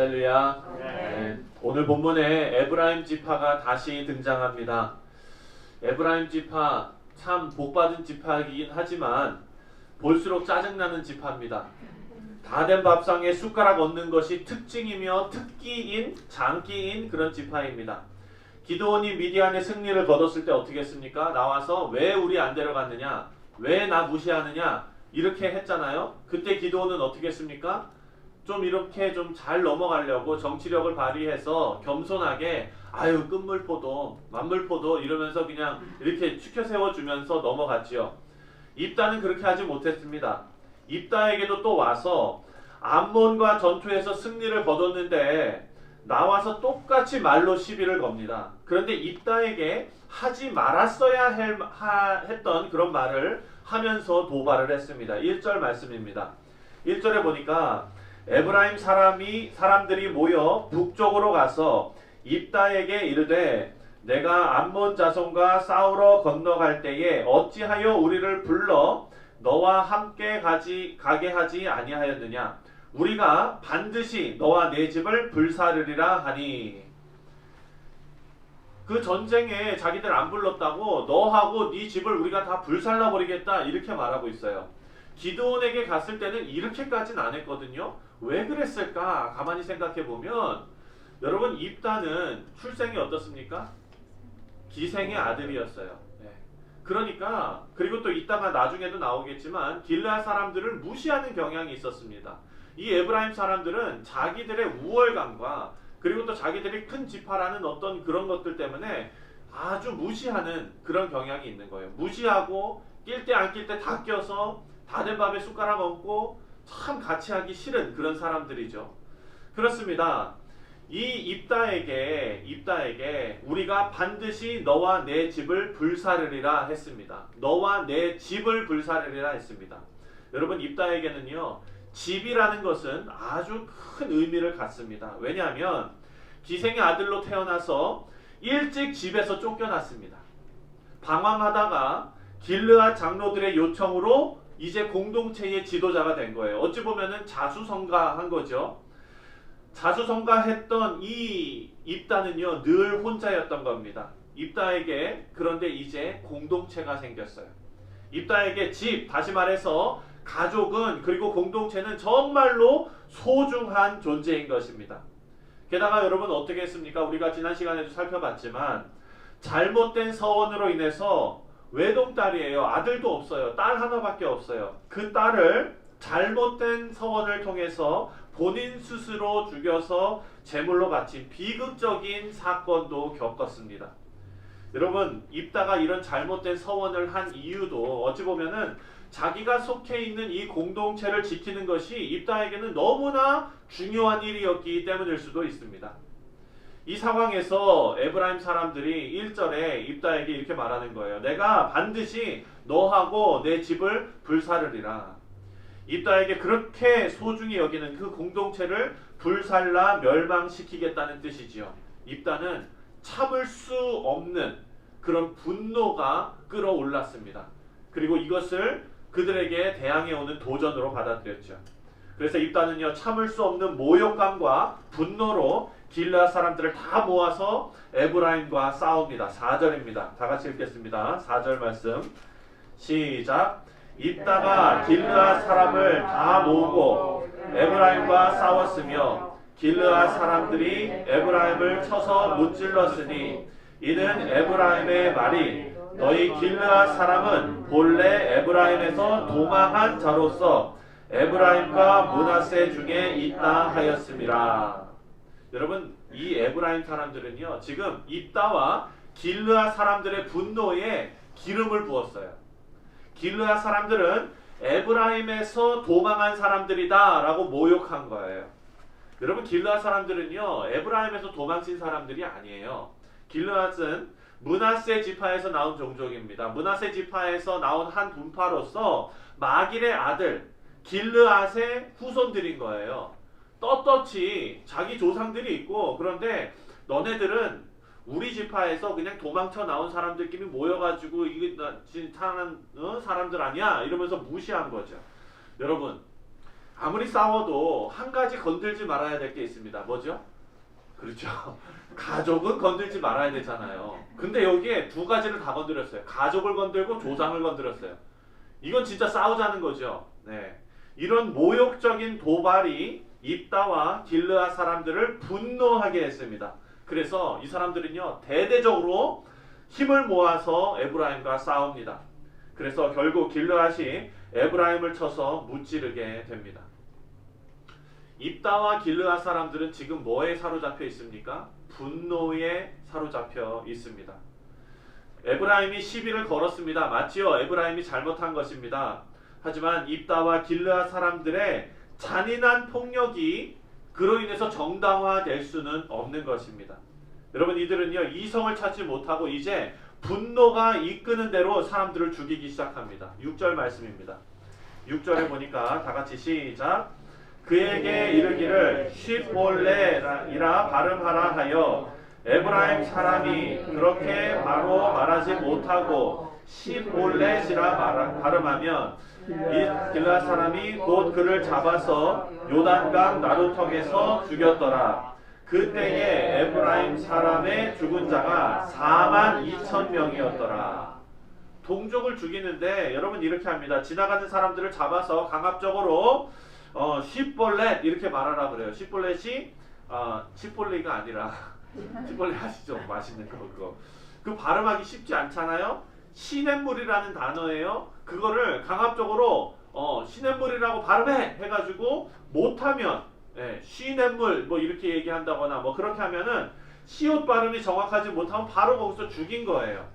할렐루야. 네. 오늘 본문에 에브라임 지파가 다시 등장합니다. 에브라임 지파 참 복받은 지파이긴 하지만 볼수록 짜증나는 지파입니다. 다 된 밥상에 숟가락 얹는 것이 특징이며 특기인 장기인 그런 지파입니다. 기드온이 미디안의 승리를 거뒀을 때 어떻게 했습니까? 나와서 왜 우리 안 데려갔느냐? 왜 나 무시하느냐? 이렇게 했잖아요. 그때 기드온은 어떻게 했습니까? 좀 이렇게 좀 잘 넘어가려고 정치력을 발휘해서 겸손하게 아유 끝물포도 만물포도 이러면서 그냥 이렇게 추켜 세워주면서 넘어갔지요. 입다는 그렇게 하지 못했습니다. 입다에게도 또 와서 암몬과 전투에서 승리를 거뒀는데 나와서 똑같이 말로 시비를 겁니다. 그런데 입다에게 하지 말았어야 했던 그런 말을 하면서 도발을 했습니다. 1절 말씀입니다. 1절에 보니까 에브라임 사람들이 모여 북쪽으로 가서 입다에게 이르되 내가 암몬 자손과 싸우러 건너갈 때에 어찌하여 우리를 불러 너와 함께 가게 하지 아니하였느냐? 우리가 반드시 너와 내 집을 불사르리라 하니. 그 전쟁에 자기들 안 불렀다고 너하고 네 집을 우리가 다 불살라 버리겠다 이렇게 말하고 있어요. 기드온에게 갔을 때는 이렇게까지는 안 했거든요. 왜 그랬을까? 가만히 생각해 보면 여러분 입다는 출생이 어떻습니까? 기생의 아들이었어요. 네. 그러니까 그리고 또 이따가 나중에도 나오겠지만 길르앗 사람들을 무시하는 경향이 있었습니다. 이 에브라임 사람들은 자기들의 우월감과 그리고 또 자기들이 큰 지파라는 어떤 그런 것들 때문에 아주 무시하는 그런 경향이 있는 거예요. 무시하고 낄 때 안 낄 때 다 껴서 다 된 밥에 숟가락 얹고 참 같이 하기 싫은 그런 사람들이죠. 그렇습니다. 이 입다에게 우리가 반드시 너와 내 집을 불사르리라 했습니다. 너와 내 집을 불사르리라 했습니다. 여러분 입다에게는요. 집이라는 것은 아주 큰 의미를 갖습니다. 왜냐하면 기생의 아들로 태어나서 일찍 집에서 쫓겨났습니다. 방황하다가 길르앗 장로들의 요청으로 이제 공동체의 지도자가 된 거예요. 어찌 보면은 자수성가한 거죠. 자수성가했던 이 입다는요 늘 혼자였던 겁니다. 입다에게 그런데 이제 공동체가 생겼어요. 입다에게 집, 다시 말해서 가족은 그리고 공동체는 정말로 소중한 존재인 것입니다. 게다가 여러분 어떻게 했습니까? 우리가 지난 시간에도 살펴봤지만 잘못된 서원으로 인해서 외동딸이에요. 아들도 없어요. 딸 하나밖에 없어요. 그 딸을 잘못된 서원을 통해서 본인 스스로 죽여서 제물로 바친 비극적인 사건도 겪었습니다. 여러분 입다가 이런 잘못된 서원을 한 이유도 어찌 보면은 자기가 속해 있는 이 공동체를 지키는 것이 입다에게는 너무나 중요한 일이었기 때문일 수도 있습니다. 이 상황에서 에브라임 사람들이 1절에 입다에게 이렇게 말하는 거예요. 내가 반드시 너하고 내 집을 불사르리라. 입다에게 그렇게 소중히 여기는 그 공동체를 불살라 멸망시키겠다는 뜻이지요. 입다는 참을 수 없는 그런 분노가 끌어올랐습니다. 그리고 이것을 그들에게 대항해 오는 도전으로 받아들였죠. 그래서 입다는요 참을 수 없는 모욕감과 분노로 길르앗 사람들을 다 모아서 에브라임과 싸웁니다. 4절입니다. 다 같이 읽겠습니다. 4절 말씀 시작. 입다가 길르앗 사람을 다 모으고 에브라임과 싸웠으며 길르앗 사람들이 에브라임을 쳐서 무찔렀으니 이는 에브라임의 말이 너희 길르앗 사람은 본래 에브라임에서 도망한 자로서 에브라임과 므낫세 중에 있다 하였음이라. 여러분 이 에브라임 사람들은요 지금 입다와 길르앗 사람들의 분노에 기름을 부었어요. 길르앗 사람들은 에브라임에서 도망한 사람들이다 라고 모욕한 거예요. 여러분 길르앗 사람들은요 에브라임에서 도망친 사람들이 아니에요. 길르앗은 므낫세 지파에서 나온 종족입니다. 므낫세 지파에서 나온 한 분파로서 마길의 아들 길르앗의 후손들인 거예요. 떳떳이 자기 조상들이 있고 그런데 너네들은 우리 지파에서 그냥 도망쳐 나온 사람들끼리 모여가지고 이게 사는 사람들 아니야 이러면서 무시한 거죠. 여러분 아무리 싸워도 한 가지 건들지 말아야 될 게 있습니다. 뭐죠? 그렇죠. 가족은 건들지 말아야 되잖아요. 근데 여기에 두 가지를 다 건드렸어요. 가족을 건들고 조상을 건드렸어요. 이건 진짜 싸우자는 거죠. 네. 이런 모욕적인 도발이 입다와 길르앗 사람들을 분노하게 했습니다. 그래서 이 사람들은요, 대대적으로 힘을 모아서 에브라임과 싸웁니다. 그래서 결국 길르앗이 에브라임을 쳐서 무찌르게 됩니다. 입다와 길르앗 사람들은 지금 뭐에 사로잡혀 있습니까? 분노에 사로잡혀 있습니다. 에브라임이 시비를 걸었습니다. 맞지요? 에브라임이 잘못한 것입니다. 하지만 입다와 길르앗 사람들의 잔인한 폭력이 그로 인해서 정당화될 수는 없는 것입니다. 여러분, 이들은요, 이성을 찾지 못하고 이제 분노가 이끄는 대로 사람들을 죽이기 시작합니다. 6절 말씀입니다. 6절에 보니까 다 같이 시작. 그에게 이르기를 쉿볼레이라 발음하라 하여 에브라임 사람이 그렇게 바로 말하지 못하고 쉿볼렛이라 발음하면 이 길르앗 사람이 곧 그를 잡아서 요단강 나루턱에서 죽였더라. 그때에 에브라임 사람의 죽은 자가 42,000명이었더라. 동족을 죽이는데 여러분 이렇게 합니다. 지나가는 사람들을 잡아서 강압적으로 쉿볼렛 이렇게 말하라 그래요. 쉿볼렛이 쉿볼리가 아니라 쉿볼렛 아시죠? 맛있는 거 그거. 그 발음하기 쉽지 않잖아요. 시냇물이라는 단어예요. 그거를 강압적으로 시냇물이라고 발음해 해가지고 못하면 시냇물 뭐 이렇게 얘기한다거나 뭐 그렇게 하면은 시옷 발음이 정확하지 못하면 바로 거기서 죽인 거예요.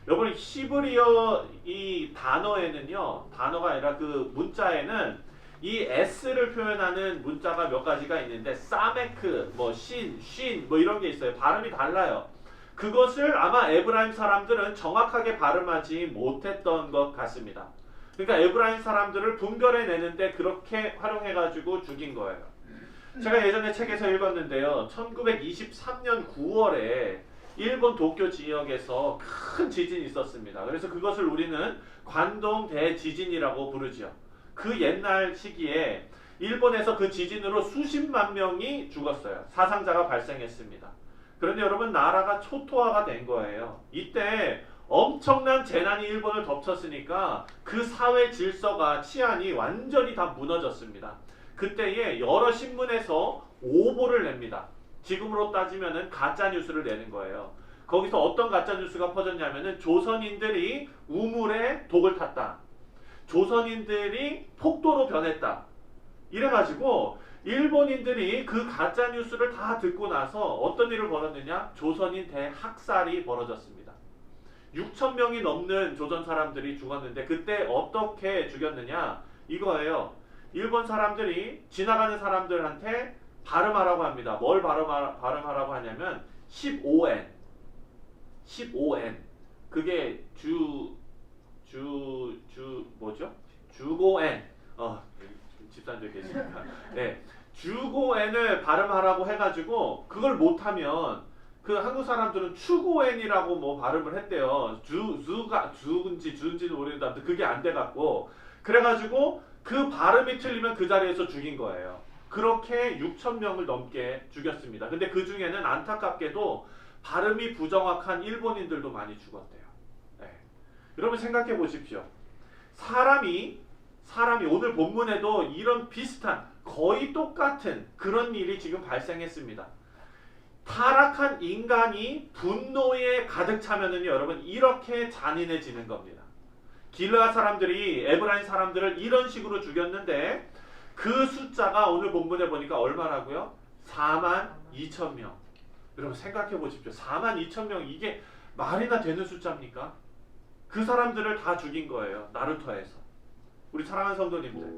여러분 히브리어 이 단어에는요, 단어가 아니라 그 문자에는 이 S를 표현하는 문자가 몇 가지가 있는데 사메크, 뭐 신, 쉰 뭐 이런 게 있어요. 발음이 달라요. 그것을 아마 에브라임 사람들은 정확하게 발음하지 못했던 것 같습니다. 그러니까 에브라임 사람들을 분별해내는데 그렇게 활용해가지고 죽인 거예요. 제가 예전에 책에서 읽었는데요. 1923년 9월에 일본 도쿄 지역에서 큰 지진이 있었습니다. 그래서 그것을 우리는 관동 대지진이라고 부르죠. 그 옛날 시기에 일본에서 그 지진으로 수십만 명이 죽었어요. 사상자가 발생했습니다. 그런데 여러분 나라가 초토화가 된 거예요. 이때 엄청난 재난이 일본을 덮쳤으니까 그 사회 질서가 치안이 완전히 다 무너졌습니다. 그때에 여러 신문에서 오보를 냅니다. 지금으로 따지면은 가짜 뉴스를 내는 거예요. 거기서 어떤 가짜 뉴스가 퍼졌냐면은 조선인들이 우물에 독을 탔다. 조선인들이 폭도로 변했다. 이래가지고 일본인들이 그 가짜 뉴스를 다 듣고 나서 어떤 일을 벌였느냐? 조선인 대학살이 벌어졌습니다. 6,000명이 넘는 조선 사람들이 죽었는데 그때 어떻게 죽였느냐? 이거예요. 일본 사람들이 지나가는 사람들한테 발음하라고 합니다. 뭘 발음하라고 하냐면 15N. 15N. 그게 뭐죠? 주고N. 집사님들 계시니까. 네. 주고N을 발음하라고 해가지고 그걸 못하면 그 한국 사람들은 추고N이라고 뭐 발음을 했대요. 주인지는 모르겠는데 그게 안 돼갖고 그래가지고 그 발음이 틀리면 그 자리에서 죽인 거예요. 그렇게 6,000명을 넘게 죽였습니다. 근데 그 중에는 안타깝게도 발음이 부정확한 일본인들도 많이 죽었대요. 네. 여러분 생각해 보십시오. 사람이 오늘 본문에도 이런 비슷한 거의 똑같은 그런 일이 지금 발생했습니다. 타락한 인간이 분노에 가득 차면은요, 여러분 이렇게 잔인해지는 겁니다. 길르앗 사람들이 에브라임 사람들을 이런 식으로 죽였는데 그 숫자가 오늘 본문에 보니까 얼마라고요? 42,000명. 여러분 생각해 보십시오. 42,000명 이게 말이나 되는 숫자입니까? 그 사람들을 다 죽인 거예요. 나루터에서. 우리 사랑하는 성도님들,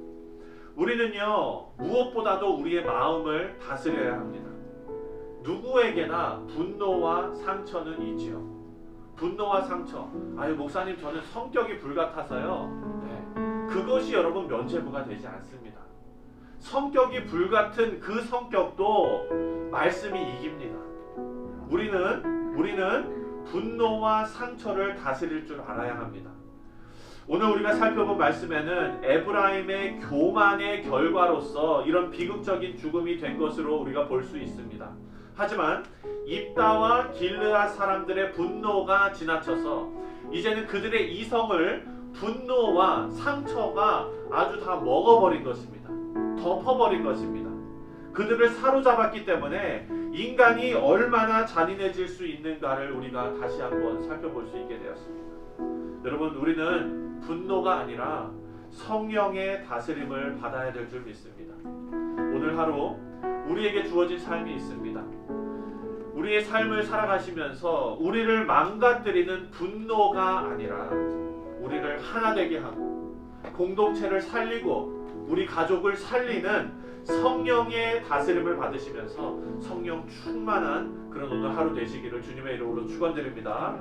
우리는요 무엇보다도 우리의 마음을 다스려야 합니다. 누구에게나 분노와 상처는 있지요. 분노와 상처. 아유 목사님 저는 성격이 불같아서요. 네. 그것이 여러분 면죄부가 되지 않습니다. 성격이 불같은 그 성격도 말씀이 이깁니다. 우리는 분노와 상처를 다스릴 줄 알아야 합니다. 오늘 우리가 살펴본 말씀에는 에브라임의 교만의 결과로서 이런 비극적인 죽음이 된 것으로 우리가 볼 수 있습니다. 하지만 입다와 길르앗 사람들의 분노가 지나쳐서 이제는 그들의 이성을 분노와 상처가 아주 다 먹어버린 것입니다. 덮어버린 것입니다. 그들을 사로잡았기 때문에 인간이 얼마나 잔인해질 수 있는가를 우리가 다시 한번 살펴볼 수 있게 되었습니다. 여러분, 우리는 분노가 아니라 성령의 다스림을 받아야 될 줄 믿습니다. 오늘 하루 우리에게 주어진 삶이 있습니다. 우리의 삶을 살아가시면서 우리를 망가뜨리는 분노가 아니라 우리를 하나 되게 하고 공동체를 살리고 우리 가족을 살리는 성령의 다스림을 받으시면서 성령 충만한 그런 오늘 하루 되시기를 주님의 이름으로 축원드립니다.